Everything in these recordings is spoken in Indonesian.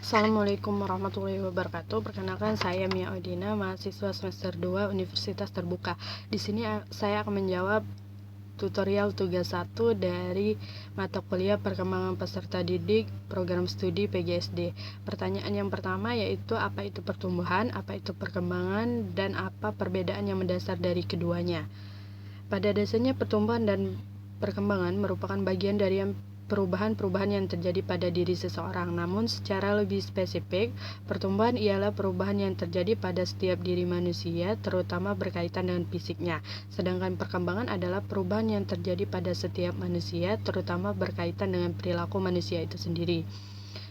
Assalamualaikum warahmatullahi wabarakatuh. Perkenalkan, saya Mia Odina, mahasiswa semester 2 Universitas Terbuka. Di sini saya akan menjawab tutorial tugas 1 dari mata kuliah Perkembangan Peserta Didik Program Studi PGSD. Pertanyaan yang pertama yaitu apa itu pertumbuhan, apa itu perkembangan, dan apa perbedaan yang mendasar dari keduanya. Pada dasarnya pertumbuhan dan perkembangan merupakan bagian dari perubahan-perubahan yang terjadi pada diri seseorang. Namun secara lebih spesifik, pertumbuhan ialah perubahan yang terjadi pada setiap diri manusia, terutama berkaitan dengan fisiknya. Sedangkan perkembangan adalah perubahan yang terjadi pada setiap manusia, terutama berkaitan dengan perilaku manusia itu sendiri.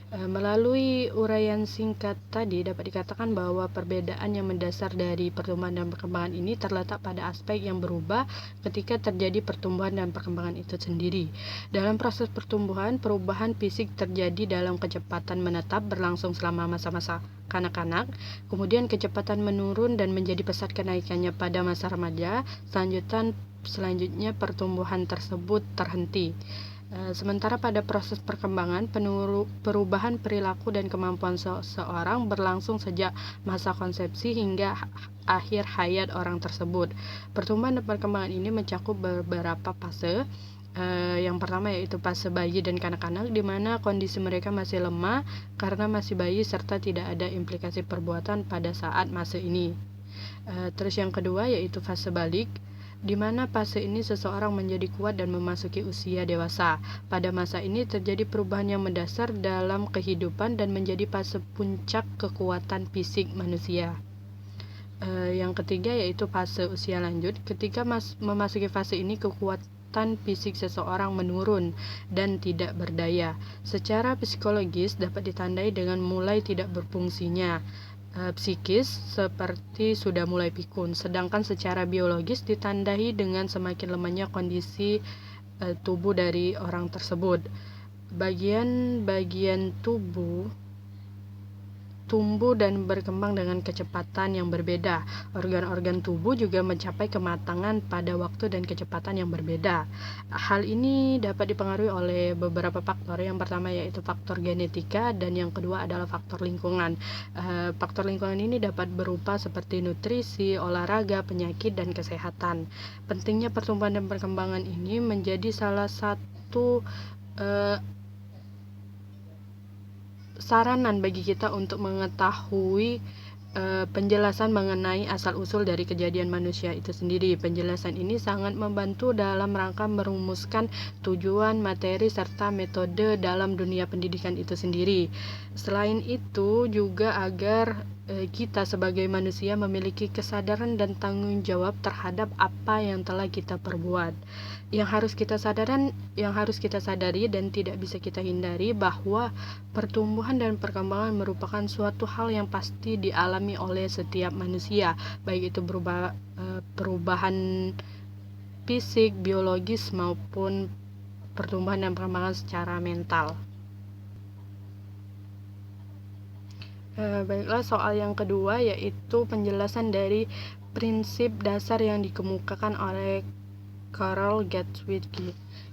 Melalui uraian singkat tadi dapat dikatakan bahwa perbedaan yang mendasar dari pertumbuhan dan perkembangan ini terletak pada aspek yang berubah ketika terjadi pertumbuhan dan perkembangan itu sendiri. Dalam proses pertumbuhan, perubahan fisik terjadi dalam kecepatan menetap berlangsung selama masa-masa kanak-kanak, kemudian kecepatan menurun dan menjadi pesat kenaikannya pada masa remaja, selanjutnya pertumbuhan tersebut terhenti. Sementara pada proses perkembangan, perubahan perilaku dan kemampuan seseorang berlangsung sejak masa konsepsi hingga akhir hayat orang tersebut. Pertumbuhan dan perkembangan ini mencakup beberapa fase. Yang pertama yaitu fase bayi dan kanak-kanak, di mana kondisi mereka masih lemah karena masih bayi serta tidak ada implikasi perbuatan pada saat masa ini. Terus yang kedua yaitu fase balik, di mana fase ini seseorang menjadi kuat dan memasuki usia dewasa. Pada masa ini terjadi perubahan yang mendasar dalam kehidupan dan menjadi fase puncak kekuatan fisik manusia. Yang ketiga yaitu fase usia lanjut. Ketika memasuki fase ini, kekuatan fisik seseorang menurun dan tidak berdaya. Secara psikologis dapat ditandai dengan mulai tidak berfungsinya psikis seperti sudah mulai pikun, sedangkan secara biologis ditandai dengan semakin lemahnya kondisi tubuh dari orang tersebut. Bagian-bagian tubuh tumbuh dan berkembang dengan kecepatan yang berbeda. Organ-organ tubuh juga mencapai kematangan pada waktu dan kecepatan yang berbeda. Hal ini dapat dipengaruhi oleh beberapa faktor. Yang pertama yaitu faktor genetika dan yang kedua adalah faktor lingkungan. Faktor lingkungan ini dapat berupa seperti nutrisi, olahraga, penyakit, dan kesehatan. Pentingnya pertumbuhan dan perkembangan ini menjadi salah satu saranan bagi kita untuk mengetahui penjelasan mengenai asal-usul dari kejadian manusia itu sendiri. Penjelasan ini sangat membantu dalam rangka merumuskan tujuan, materi, serta metode dalam dunia pendidikan itu sendiri. Selain itu juga agar kita sebagai manusia memiliki kesadaran dan tanggung jawab terhadap apa yang telah kita perbuat. Yang harus kita sadari dan tidak bisa kita hindari bahwa pertumbuhan dan perkembangan merupakan suatu hal yang pasti dialami oleh setiap manusia, baik itu perubahan fisik, biologis maupun pertumbuhan dan perkembangan secara mental. Baiklah, soal yang kedua yaitu penjelasan dari prinsip dasar yang dikemukakan oleh Carol Gatwick.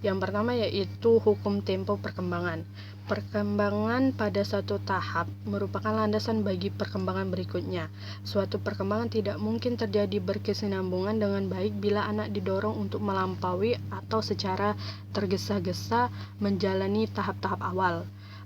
Yang pertama yaitu hukum tempo perkembangan. Perkembangan pada suatu tahap merupakan landasan bagi perkembangan berikutnya. Suatu perkembangan tidak mungkin terjadi berkesinambungan dengan baik bila anak didorong untuk melampaui atau secara tergesa-gesa menjalani tahap-tahap awal.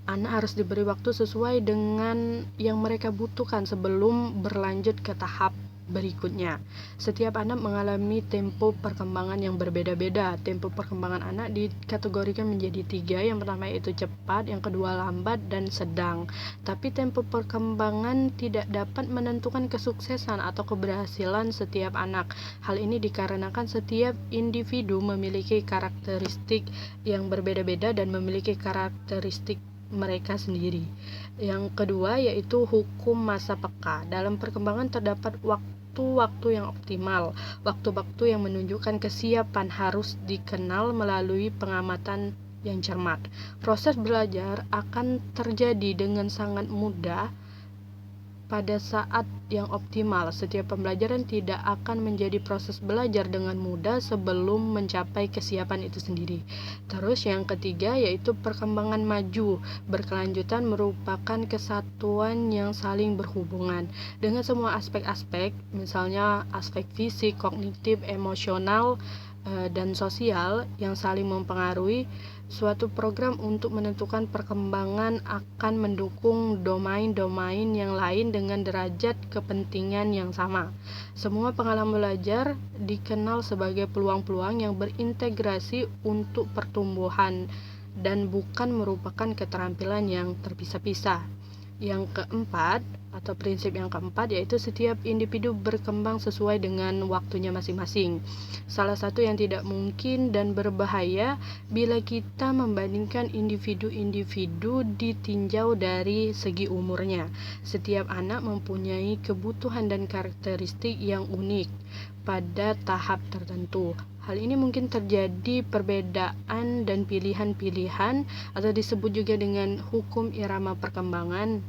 Anak harus diberi waktu sesuai dengan yang mereka butuhkan sebelum berlanjut ke tahap berikutnya. Setiap anak mengalami tempo perkembangan yang berbeda-beda. Tempo perkembangan anak dikategorikan menjadi 3. Yang pertama yaitu cepat, yang kedua lambat, dan sedang. Tapi tempo perkembangan tidak dapat menentukan kesuksesan atau keberhasilan setiap anak. Hal ini dikarenakan setiap individu memiliki karakteristik yang berbeda-beda dan memiliki karakteristik mereka sendiri. Yang kedua yaitu hukum masa peka. Dalam perkembangan terdapat waktu-waktu yang optimal. Waktu-waktu yang menunjukkan kesiapan harus dikenal melalui pengamatan yang cermat. Proses belajar akan terjadi dengan sangat mudah pada saat yang optimal. Setiap pembelajaran tidak akan menjadi proses belajar dengan mudah sebelum mencapai kesiapan itu sendiri. Terus yang ketiga yaitu perkembangan maju berkelanjutan merupakan kesatuan yang saling berhubungan dengan semua aspek-aspek, misalnya aspek fisik, kognitif, emosional, dan sosial yang saling mempengaruhi. Suatu program untuk menentukan perkembangan akan mendukung domain-domain yang lain dengan derajat kepentingan yang sama. Semua pengalaman belajar dikenal sebagai peluang-peluang yang berintegrasi untuk pertumbuhan dan bukan merupakan keterampilan yang terpisah-pisah. Yang keempat, atau prinsip yang keempat, yaitu setiap individu berkembang sesuai dengan waktunya masing-masing. Salah satu yang tidak mungkin dan berbahaya bila kita membandingkan individu-individu ditinjau dari segi umurnya. Setiap anak mempunyai kebutuhan dan karakteristik yang unik pada tahap tertentu. Hal ini mungkin terjadi perbedaan dan pilihan-pilihan atau disebut juga dengan hukum irama perkembangan.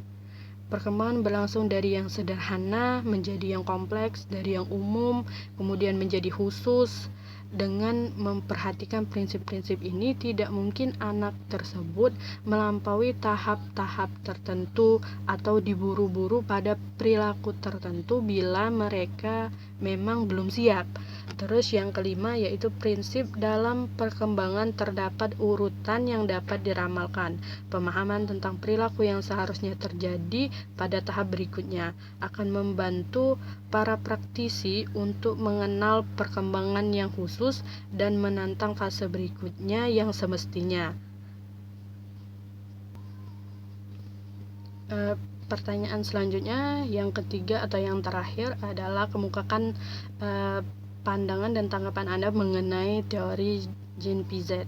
Perkembangan berlangsung dari yang sederhana menjadi yang kompleks, dari yang umum kemudian menjadi khusus. Dengan memperhatikan prinsip-prinsip ini, tidak mungkin anak tersebut melampaui tahap-tahap tertentu atau diburu-buru pada perilaku tertentu bila mereka memang belum siap. Terus yang kelima yaitu prinsip dalam perkembangan terdapat urutan yang dapat diramalkan. Pemahaman tentang perilaku yang seharusnya terjadi pada tahap berikutnya akan membantu para praktisi untuk mengenal perkembangan yang khusus dan menantang fase berikutnya yang semestinya. Pertanyaan selanjutnya yang ketiga atau yang terakhir adalah kemukakan pandangan dan tanggapan Anda mengenai teori Jean Piaget.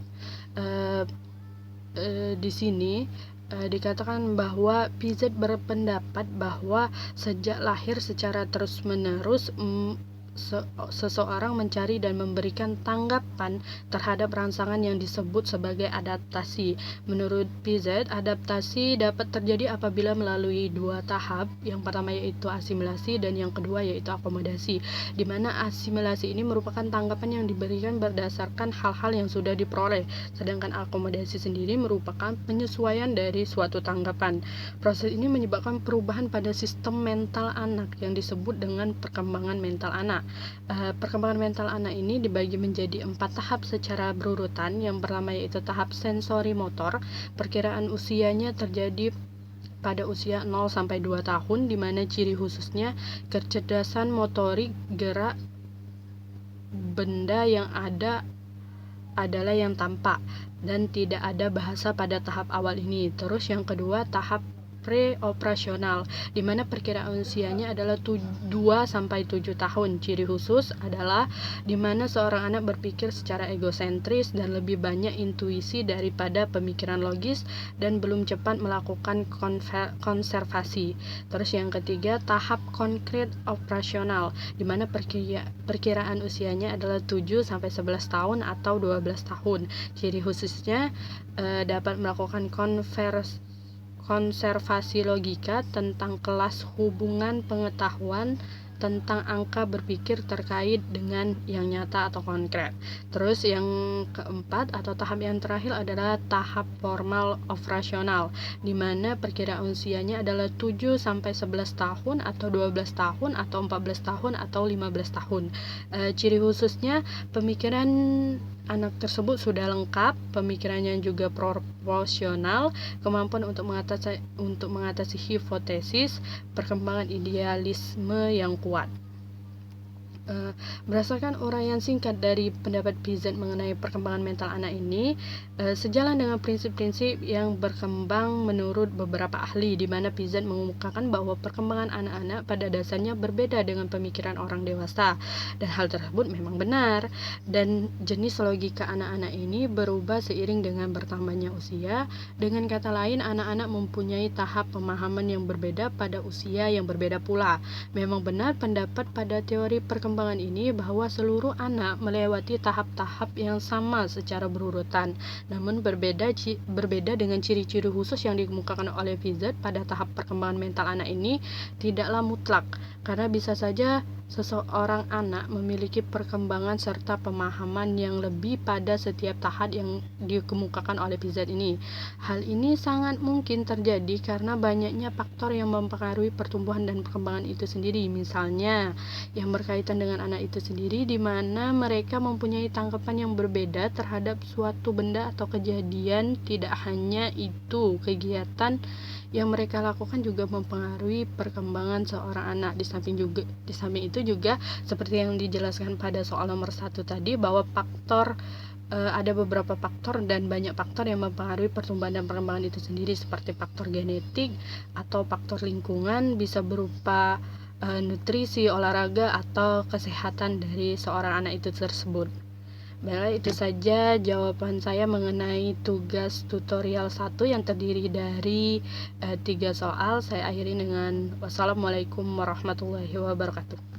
Di sini dikatakan bahwa Piaget berpendapat bahwa sejak lahir secara terus-menerus seseorang mencari dan memberikan tanggapan terhadap rangsangan yang disebut sebagai adaptasi. Menurut Piaget, adaptasi dapat terjadi apabila melalui dua tahap. Yang pertama yaitu asimilasi dan yang kedua yaitu akomodasi, di mana asimilasi ini merupakan tanggapan yang diberikan berdasarkan hal-hal yang sudah diperoleh, sedangkan akomodasi sendiri merupakan penyesuaian dari suatu tanggapan. Proses ini menyebabkan perubahan pada sistem mental anak yang disebut dengan perkembangan mental anak. Perkembangan mental anak ini dibagi menjadi 4 tahap secara berurutan. Yang pertama yaitu tahap sensori motor. Perkiraan usianya terjadi pada usia 0 sampai 2 tahun, di mana ciri khususnya kecerdasan motorik, gerak benda yang ada adalah yang tampak dan tidak ada bahasa pada tahap awal ini. Terus yang kedua tahap pre-operasional, di mana perkiraan usianya adalah 2 sampai 7 tahun. Ciri khusus adalah di mana seorang anak berpikir secara egosentris dan lebih banyak intuisi daripada pemikiran logis dan belum cepat melakukan konservasi. Terus yang ketiga tahap konkret operasional, di mana perkiraan usianya adalah 7 sampai 11 tahun atau 12 tahun. Ciri khususnya dapat melakukan konservasi logika tentang kelas hubungan pengetahuan tentang angka berpikir terkait dengan yang nyata atau konkret. Terus yang keempat atau tahap yang terakhir adalah tahap formal operasional, di mana perkiraan usianya adalah 7 sampai 11 tahun atau 12 tahun atau 14 tahun atau 15 tahun. Ciri khususnya pemikiran anak tersebut sudah lengkap, pemikirannya juga proporsional, kemampuan untuk mengatasi hipotesis, perkembangan idealisme yang kuat. Berdasarkan uraian singkat dari pendapat Piaget mengenai perkembangan mental anak ini, sejalan dengan prinsip-prinsip yang berkembang menurut beberapa ahli, di mana Piaget mengemukakan bahwa perkembangan anak-anak pada dasarnya berbeda dengan pemikiran orang dewasa, dan hal tersebut memang benar, dan jenis logika anak-anak ini berubah seiring dengan bertambahnya usia. Dengan kata lain, anak-anak mempunyai tahap pemahaman yang berbeda pada usia yang berbeda pula. Memang benar pendapat pada teori perkembangan perkembangan ini bahwa seluruh anak melewati tahap-tahap yang sama secara berurutan, namun berbeda dengan ciri-ciri khusus yang dikemukakan oleh VZ pada tahap perkembangan mental anak ini tidaklah mutlak, karena bisa saja seseorang anak memiliki perkembangan serta pemahaman yang lebih pada setiap tahap yang dikemukakan oleh VZ ini. Hal ini sangat mungkin terjadi karena banyaknya faktor yang mempengaruhi pertumbuhan dan perkembangan itu sendiri. Misalnya, yang berkaitan dengan anak itu sendiri, di mana mereka mempunyai tanggapan yang berbeda terhadap suatu benda atau kejadian. Tidak hanya itu, kegiatan yang mereka lakukan juga mempengaruhi perkembangan seorang anak. Di samping itu juga seperti yang dijelaskan pada soal nomor 1 tadi, bahwa ada beberapa faktor dan banyak faktor yang mempengaruhi pertumbuhan dan perkembangan itu sendiri, seperti faktor genetik atau faktor lingkungan, bisa berupa nutrisi, olahraga, atau kesehatan dari seorang anak itu tersebut. Baiklah, itu saja jawaban saya mengenai tugas tutorial 1 yang terdiri dari 3 soal. Saya akhiri dengan wassalamualaikum warahmatullahi wabarakatuh.